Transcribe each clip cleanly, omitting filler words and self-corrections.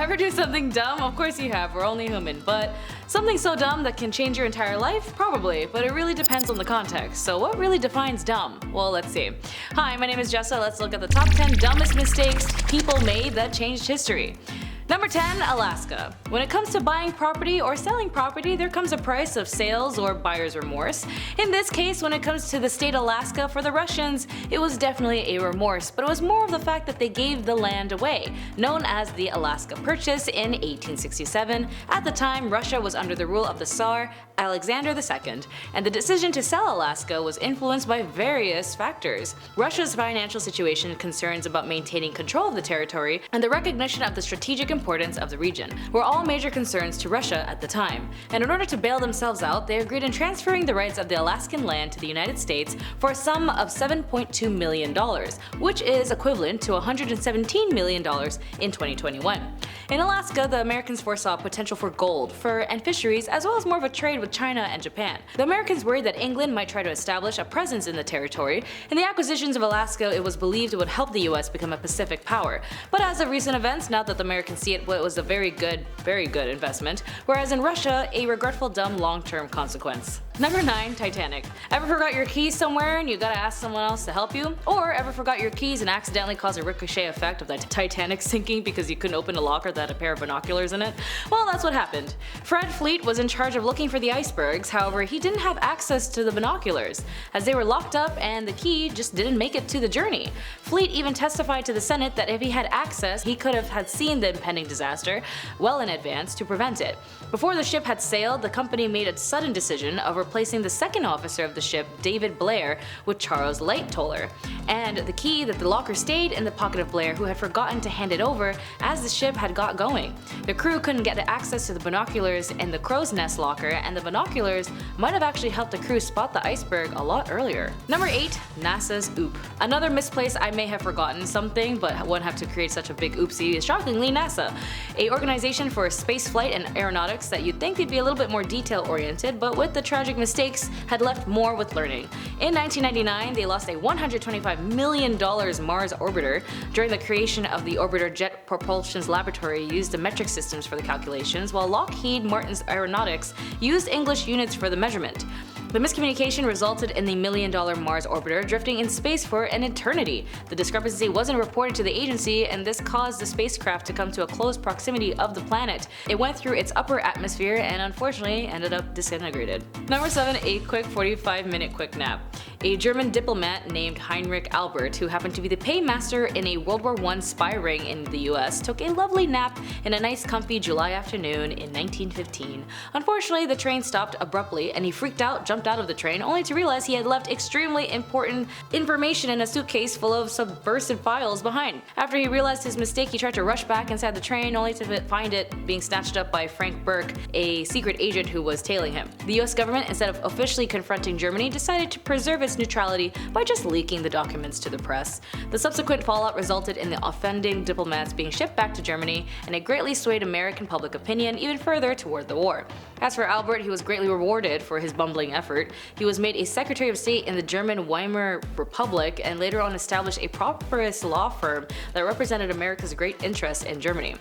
ever do something dumb? Of course you have, we're only human, but something so dumb that can change your entire life? Probably, but it really depends on the context. So what really defines dumb? Well, let's see. Hi, my name is Jessa. Let's look at the top 10 dumbest mistakes people made that changed history. Number 10. Alaska. When it comes to buying property or selling property, there comes a price of sales or buyer's remorse. In this case, when it comes to the state Alaska, for the Russians, it was definitely a remorse, but it was more of the fact that they gave the land away, known as the Alaska Purchase in 1867. At the time, Russia was under the rule of the Tsar Alexander II, and the decision to sell Alaska was influenced by various factors. Russia's financial situation, concerns about maintaining control of the territory, and the recognition of the strategic importance of the region were all major concerns to Russia at the time, and in order to bail themselves out, they agreed in transferring the rights of the Alaskan land to the United States for a sum of $7.2 million, which is equivalent to $117 million in 2021. In Alaska, the Americans foresaw potential for gold, fur, and fisheries, as well as more of a trade with China and Japan. The Americans worried that England might try to establish a presence in the territory. In the acquisitions of Alaska, it was believed it would help the US become a Pacific power. But as of recent events, now that the Americans see it was a very good investment, whereas in Russia, a regretful dumb long-term consequence. Number 9. Titanic. Ever forgot your keys somewhere and you gotta ask someone else to help you? Or ever forgot your keys and accidentally caused a ricochet effect of the Titanic sinking because you couldn't open a locker that had a pair of binoculars in it? Well, that's what happened. Fred Fleet was in charge of looking for the icebergs, however he didn't have access to the binoculars, as they were locked up and the key just didn't make it to the journey. Fleet even testified to the Senate that if he had access, he could have had seen the impending disaster well in advance to prevent it. Before the ship had sailed, the company made a sudden decision of replacing the second officer of the ship, David Blair, with Charles Lightoller, and the key that the locker stayed in the pocket of Blair, who had forgotten to hand it over as the ship had got going. The crew couldn't get access to the binoculars in the crow's nest locker, and the binoculars might have actually helped the crew spot the iceberg a lot earlier. Number 8. NASA's OOP. Another misplaced I may have forgotten something, but wouldn't have to create such a big oopsie is shockingly NASA, a organization for spaceflight and aeronautics that you'd think they'd be a little bit more detail-oriented, but with the tragic mistakes had left more with learning. In 1999, they lost a $125 million Mars orbiter. During the creation of the orbiter, Jet Propulsion's laboratory used the metric systems for the calculations, while Lockheed Martin's aeronautics used English units for the measurement. The miscommunication resulted in the $1 million Mars orbiter drifting in space for an eternity. The discrepancy wasn't reported to the agency, and this caused the spacecraft to come to a close proximity of the planet. It went through its upper atmosphere and unfortunately ended up disintegrated. Number 7. A quick 45-minute quick nap. A German diplomat named Heinrich Albert, who happened to be the paymaster in a World War I spy ring in the US, took a lovely nap in a nice comfy July afternoon in 1915. Unfortunately, the train stopped abruptly and he freaked out, jumped out of the train, only to realize he had left extremely important information in a suitcase full of subversive files behind. After he realized his mistake, he tried to rush back inside the train, only to find it being snatched up by Frank Burke, a secret agent who was tailing him. The US government, instead of officially confronting Germany, decided to preserve its neutrality by just leaking the documents to the press. The subsequent fallout resulted in the offending diplomats being shipped back to Germany, and it greatly swayed American public opinion even further toward the war. As for Albert, he was greatly rewarded for his bumbling effort. He was made a Secretary of State in the German Weimar Republic and later on established a prosperous law firm that represented America's great interest in Germany.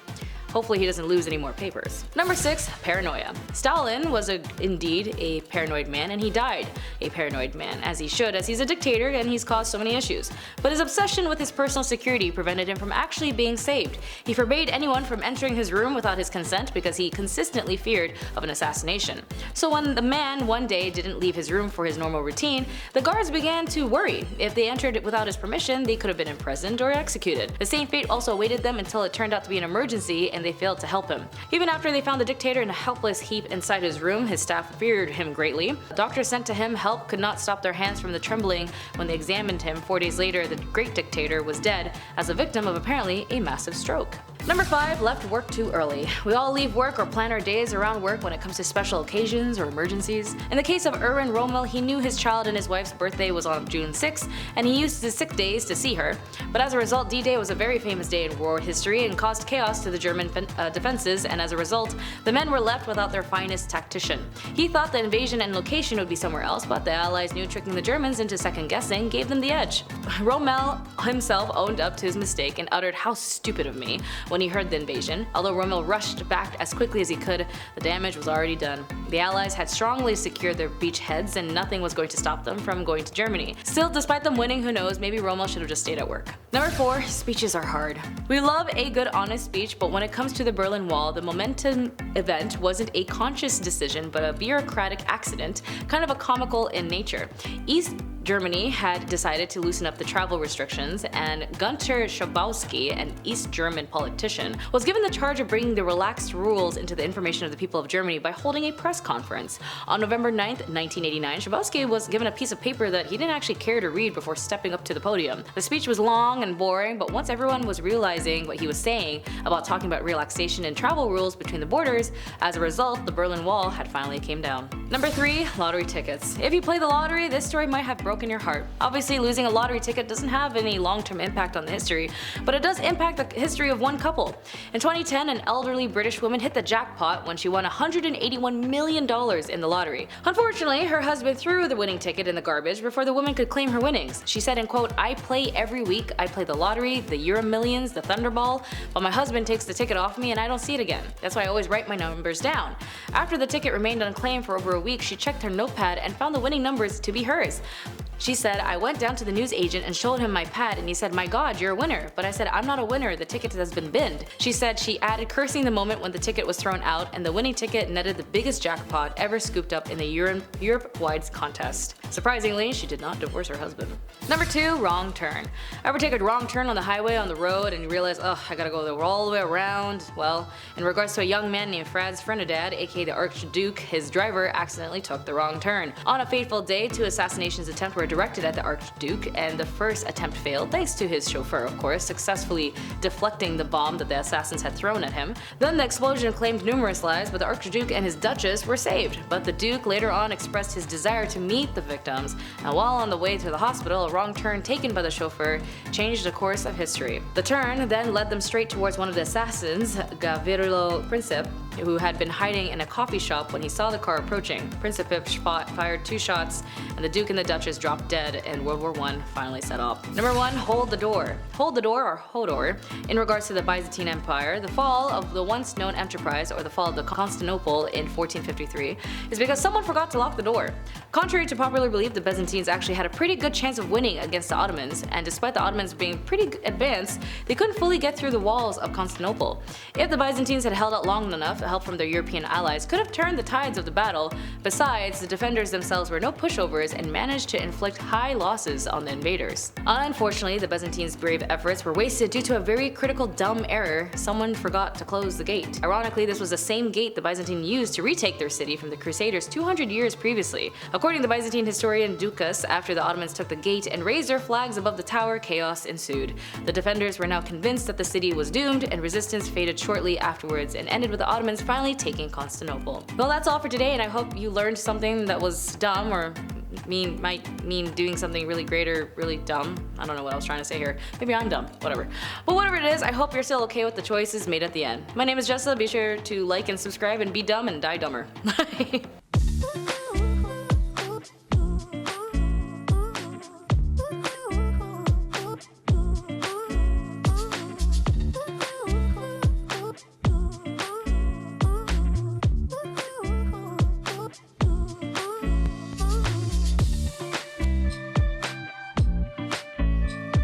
Hopefully he doesn't lose any more papers. Number 6. Paranoia. Stalin was indeed a paranoid man, and he died a paranoid man, as he should, as he's a dictator and he's caused so many issues. But his obsession with his personal security prevented him from actually being saved. He forbade anyone from entering his room without his consent because he consistently feared of an assassination. So when the man one day didn't leave his room for his normal routine, the guards began to worry. If they entered without his permission, they could have been imprisoned or executed. The same fate also awaited them until it turned out to be an emergency and they failed to help him. Even after they found the dictator in a helpless heap inside his room, his staff feared him greatly. Doctors sent to him help could not stop their hands from the trembling. When they examined him 4 days later, the great dictator was dead as a victim of apparently a massive stroke. Number 5. Left work too early. We all leave work or plan our days around work when it comes to special occasions or emergencies. In the case of Erwin Rommel, he knew his child and his wife's birthday was on June 6th, and he used his sick days to see her. But as a result, D-Day was a very famous day in war history and caused chaos to the German defenses, and as a result, the men were left without their finest tactician. He thought the invasion and location would be somewhere else, but the Allies knew tricking the Germans into second guessing gave them the edge. Rommel himself owned up to his mistake and uttered "How stupid of me" when when he heard the invasion. Although Rommel rushed back as quickly as he could, the damage was already done. The Allies had strongly secured their beachheads and nothing was going to stop them from going to Germany. Still, despite them winning, who knows, maybe Rommel should have just stayed at work. Number 4. Speeches are hard. We love a good honest speech, but when it comes to the Berlin Wall, the momentum event wasn't a conscious decision but a bureaucratic accident, kind of a comical in nature. East Germany had decided to loosen up the travel restrictions, and Günther Schabowski, an East German politician, was given the charge of bringing the relaxed rules into the information of the people of Germany by holding a press conference. On November 9th, 1989, Schabowski was given a piece of paper that he didn't actually care to read before stepping up to the podium. The speech was long and boring, but once everyone was realizing what he was saying about talking about relaxation and travel rules between the borders, as a result, the Berlin Wall had finally came down. Number 3. Lottery tickets. If you play the lottery, this story might have broken your heart. Obviously, losing a lottery ticket doesn't have any long-term impact on the history, but it does impact the history of one couple. In 2010, an elderly British woman hit the jackpot when she won $181 million in the lottery. Unfortunately, her husband threw the winning ticket in the garbage before the woman could claim her winnings. She said, and quote, "I play every week. I play the lottery, the Euro Millions, the Thunderball, but my husband takes the ticket off me and I don't see it again. That's why I always write my numbers down." After the ticket remained unclaimed for over a week, she checked her notepad and found the winning numbers to be hers. She said, "I went down to the news agent and showed him my pad and he said, 'My God, you're a winner.' But I said, 'I'm not a winner, the ticket has been binned.'" She said she added, cursing the moment when the ticket was thrown out, and the winning ticket netted the biggest jackpot ever scooped up in the Europe-wide contest. Surprisingly, she did not divorce her husband. Number 2. Wrong turn. Ever take a wrong turn on the highway on the road and you realize, oh, I gotta go all the way around? Well, in regards to a young man named Franz Ferdinand, aka the Archduke, his driver accidentally took the wrong turn. On a fateful day, 2 assassinations attempts were directed at the Archduke, and the first attempt failed thanks to his chauffeur, of course, successfully deflecting the bomb that the assassins had thrown at him. Then the explosion claimed numerous lives, but the Archduke and his Duchess were saved. But the Duke later on expressed his desire to meet the victims, and while on the way to the hospital, a wrong turn taken by the chauffeur changed the course of history. The turn then led them straight towards one of the assassins, Gavrilo Princip, who had been hiding in a coffee shop when he saw the car approaching. Princip fired 2 shots, and the Duke and the Duchess dropped dead, and World War I finally set off. Number 1. Hold the door. Hold the door, or Hodor, in regards to the Byzantine Empire, the fall of the once known enterprise, or the fall of the Constantinople in 1453, is because someone forgot to lock the door. Contrary to popular belief, the Byzantines actually had a pretty good chance of winning against the Ottomans, and despite the Ottomans being pretty advanced, they couldn't fully get through the walls of Constantinople. If the Byzantines had held out long enough, help from their European allies could have turned the tides of the battle. Besides, the defenders themselves were no pushovers and managed to inflict high losses on the invaders. Unfortunately, the Byzantines' brave efforts were wasted due to a very critical dumb error: someone forgot to close the gate. Ironically, this was the same gate the Byzantines used to retake their city from the Crusaders 200 years previously. According to the Byzantine historian Ducas, after the Ottomans took the gate and raised their flags above the tower, chaos ensued. The defenders were now convinced that the city was doomed, and resistance faded shortly afterwards and ended with the Ottomans finally taking Constantinople. Well, that's all for today, and I hope you learned something that was dumb, or might mean doing something really great or really dumb. I don't know what I was trying to say here. Maybe I'm dumb, whatever. But whatever it is, I hope you're still okay with the choices made at the end. My name is Jessa. Be sure to like and subscribe and be dumb and die dumber. Bye.